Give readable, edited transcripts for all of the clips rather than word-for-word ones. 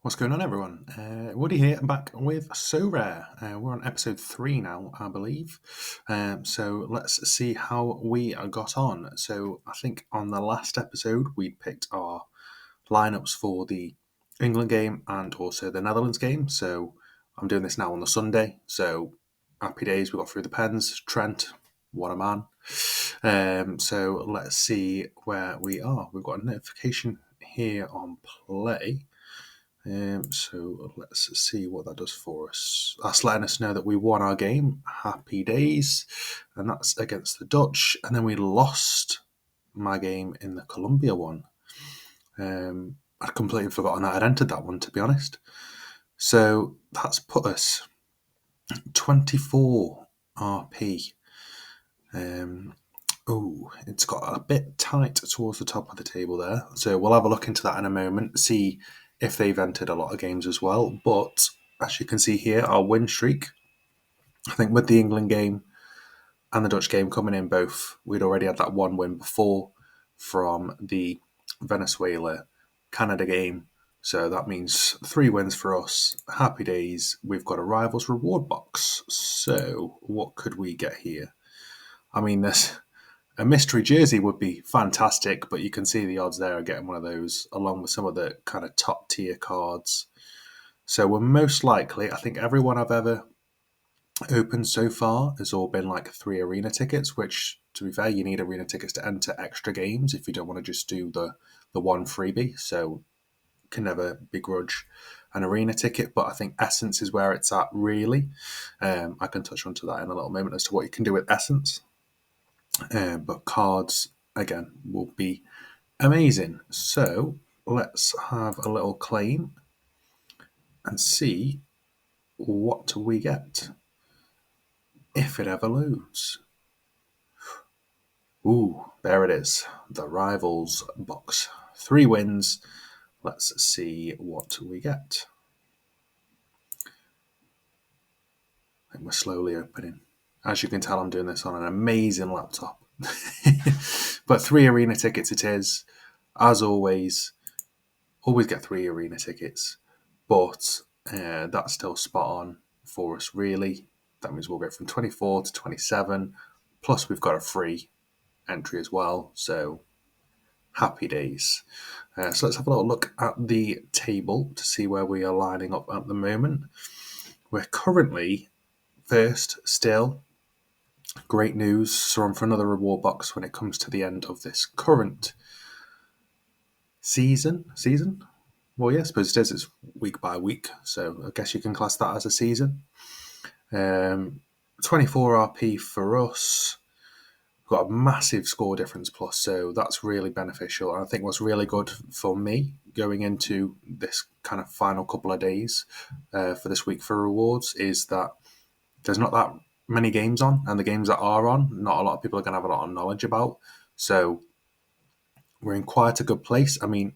What's going on, everyone? Woody here, I'm back with Sorare. We're on episode 3 now, I believe. So let's see how we got on. So I think on the last episode, we picked our lineups for the England game and also the Netherlands game. So I'm doing this now on the Sunday. So happy days, we got through the pens. Trent, what a man. So let's see where we are. We've got a notification here on play. So let's see what that does for us. That's letting us know that we won our game. Happy days. And that's against the Dutch. And then we lost my game in the Colombia one. I'd completely forgotten that I'd entered that one, to be honest. So that's put us 24 RP. It's got a bit tight towards the top of the table there. So we'll have a look into that in a moment, see if they've entered a lot of games as well. But as you can see here, our win streak, I think with the England game and the Dutch game coming in both, we'd already had that one win before from the Venezuela-Canada game. So that means 3 wins for us. Happy days. We've got a Rivals reward box. So what could we get here? I mean, a mystery jersey would be fantastic, but you can see the odds there of getting one of those, along with some of the kind of top tier cards. So we're most likely, I think everyone I've ever opened so far has all been like 3 arena tickets, which, to be fair, you need arena tickets to enter extra games if you don't want to just do the one freebie. So can never begrudge an arena ticket, but I think Essence is where it's at, really. I can touch onto that in a little moment as to what you can do with Essence. But cards, again, will be amazing. So let's have a little claim and see what we get if it ever loads. Ooh, there it is. The Rivals box. 3 wins. Let's see what we get. I think we're slowly opening. As you can tell, I'm doing this on an amazing laptop. But 3 arena tickets it is. As always get 3 arena tickets. But that's still spot on for us, really. That means we'll go from 24 to 27. Plus, we've got a free entry as well. So, happy days. So let's have a little look at the table to see where we are lining up at the moment. We're currently first still. Great news. So on for another reward box when it comes to the end of this current season? Well, yeah, I suppose it is. It's week by week. So I guess you can class that as a season. 24 RP for us. We've got a massive score difference plus, so that's really beneficial. And I think what's really good for me going into this kind of final couple of days for this week for rewards is that there's not that many games on, and the games that are on, not a lot of people are going to have a lot of knowledge about. So we're in quite a good place. I mean,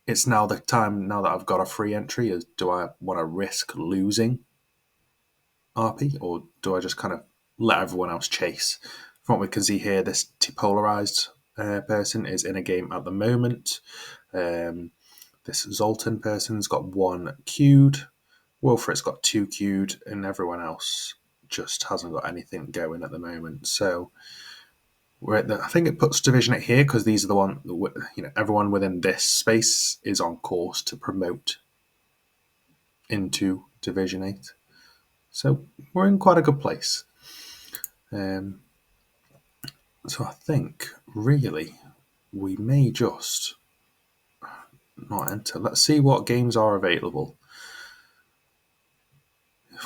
it's now the time, now that I've got a free entry, is do I want to risk losing RP, or do I just kind of let everyone else chase? From what we can see here, this depolarized person is in a game at the moment. This Zoltan person's got 1 queued. Wilfred's got 2 queued, and everyone else just hasn't got anything going at the moment. So I think it puts Division 8 here because these are the one, everyone within this space is on course to promote into Division 8. So we're in quite a good place. So I think, really, we may just not enter. Let's see what games are available.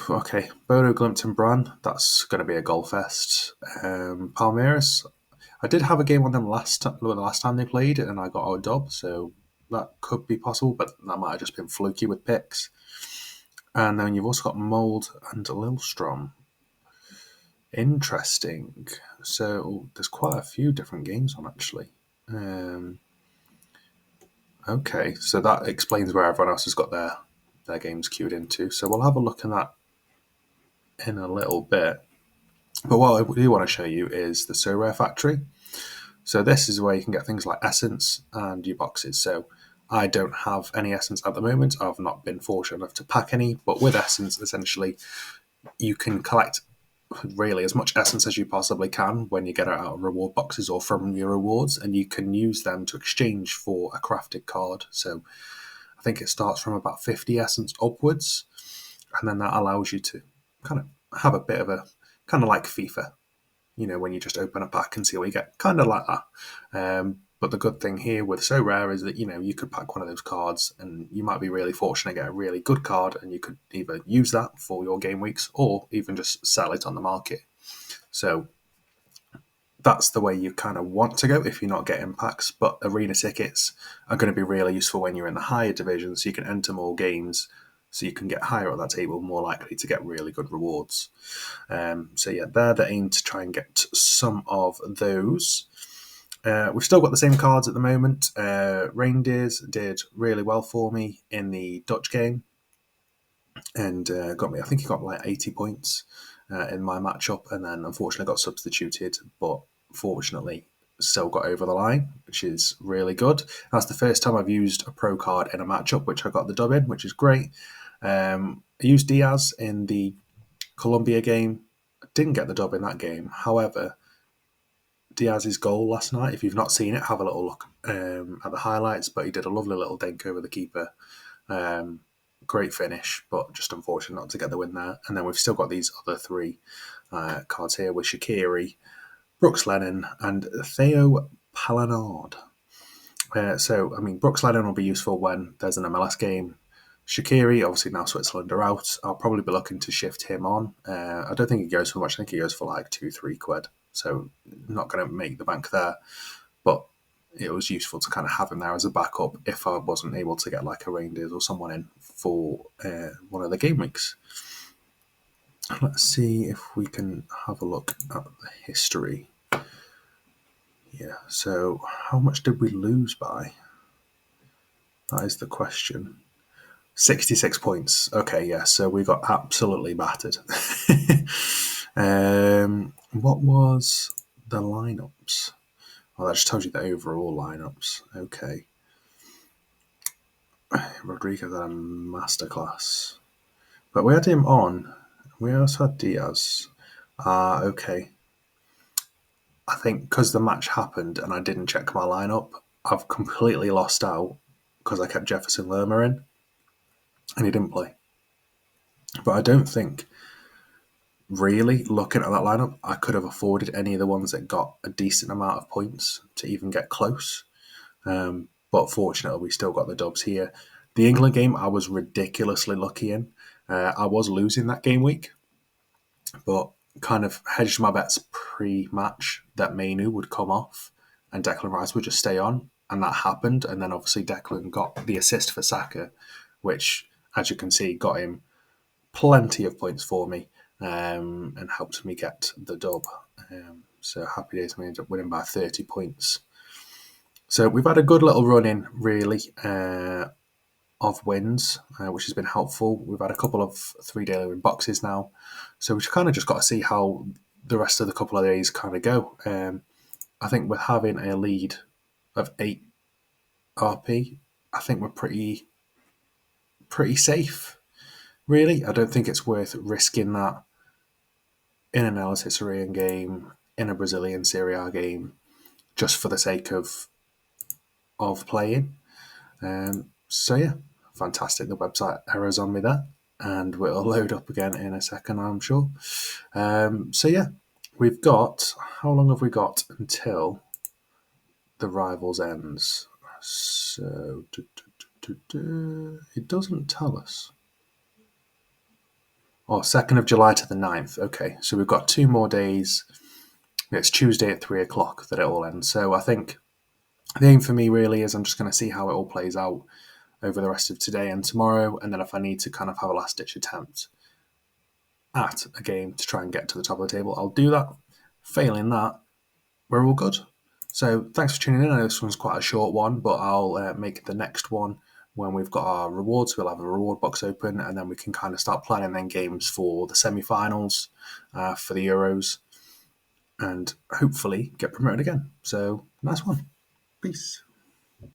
Okay, Bodo Glimt and Bran, that's going to be a goal fest. Palmeiras, I did have a game on them the last time they played, and I got a dub, so that could be possible, but that might have just been fluky with picks. And then you've also got Mold and Lillstrom. Interesting. So there's quite a few different games on, actually. Okay, so that explains where everyone else has got their games queued into. So we'll have a look at that in a little bit. But what I do want to show you is the Sorare factory. So this is where you can get things like Essence and your boxes. So I don't have any Essence at the moment. I've not been fortunate enough to pack any, but with Essence, essentially, you can collect really as much essence as you possibly can when you get it out of reward boxes or from your rewards, and you can use them to exchange for a crafted card. So I think it starts from about 50 essence upwards, and then that allows you to kind of have a bit of a kind of like FIFA, when you just open a pack and see what you get, kind of like that. But the good thing here with Sorare is that you could pack one of those cards, and you might be really fortunate to get a really good card, and you could either use that for your game weeks or even just sell it on the market. So that's the way you kind of want to go if you're not getting packs. But arena tickets are going to be really useful when you're in the higher divisions, so you can enter more games, so you can get higher at that table, more likely to get really good rewards. So yeah, they're the aim to try and get some of those. We've still got the same cards at the moment. Reindeers did really well for me in the Dutch game, and got me. I think he got like 80 points in my matchup, and then unfortunately got substituted, but fortunately still got over the line, which is really good. That's the first time I've used a pro card in a matchup, which I got the dub in, which is great. I used Diaz in the Colombia game. I didn't get the dub in that game. However, Diaz's goal last night, if you've not seen it, have a little look at the highlights, but he did a lovely little dink over the keeper. Great finish, but just unfortunate not to get the win there. And then we've still got these other three cards here with Shaqiri, Brooks Lennon, and Theo Palanard. Brooks Lennon will be useful when there's an MLS game. Shaqiri, obviously now Switzerland are out. I'll probably be looking to shift him on. I don't think he goes for much. I think he goes for like 2-3 quid. So not going to make the bank there. But it was useful to kind of have him there as a backup if I wasn't able to get like a Reindeers or someone in for one of the game weeks. Let's see if we can have a look at the history. Yeah, so how much did we lose by? That is the question. 66 points. Okay, yeah, so we got absolutely battered. What was the lineups? Well, that just tells you the overall lineups. Okay. Rodriguez had a masterclass. But we had him on. We also had Diaz. Okay. I think because the match happened and I didn't check my lineup, I've completely lost out because I kept Jefferson Lerma in and he didn't play. But I don't think, really, looking at that lineup, I could have afforded any of the ones that got a decent amount of points to even get close. But fortunately, we still got the dubs here. The England game, I was ridiculously lucky in. I was losing that game week, but kind of hedged my bets pre-match that Mainu would come off and Declan Rice would just stay on, and that happened. And then obviously Declan got the assist for Saka, which, as you can see, got him plenty of points for me and helped me get the dub. So happy days, we ended up winning by 30 points. So we've had a good little run in, really, of wins, which has been helpful. We've had a couple of 3 daily win boxes now. So we've kind of just got to see how the rest of the couple of days kind of go. I think with having a lead of 8 RP, I think we're pretty safe, really. I don't think it's worth risking that in an El Cicerian game, in a Brazilian Serie A game, just for the sake of playing. So yeah, fantastic. The website errors on me there, and we'll load up again in a second, I'm sure. So yeah, we've got, how long have we got until the Rivals ends? So it doesn't tell us. Oh, 2nd of July to the 9th. Okay, so we've got 2 more days. It's Tuesday at 3 o'clock that it all ends. So I think the aim for me really is I'm just going to see how it all plays out over the rest of today and tomorrow. And then if I need to kind of have a last ditch attempt at a game to try and get to the top of the table, I'll do that. Failing that, we're all good. So thanks for tuning in. I know this one's quite a short one, but I'll make the next one when we've got our rewards. We'll have a reward box open, and then we can kind of start planning then games for the semi-finals, for the Euros, and hopefully get promoted again. So nice one. Peace.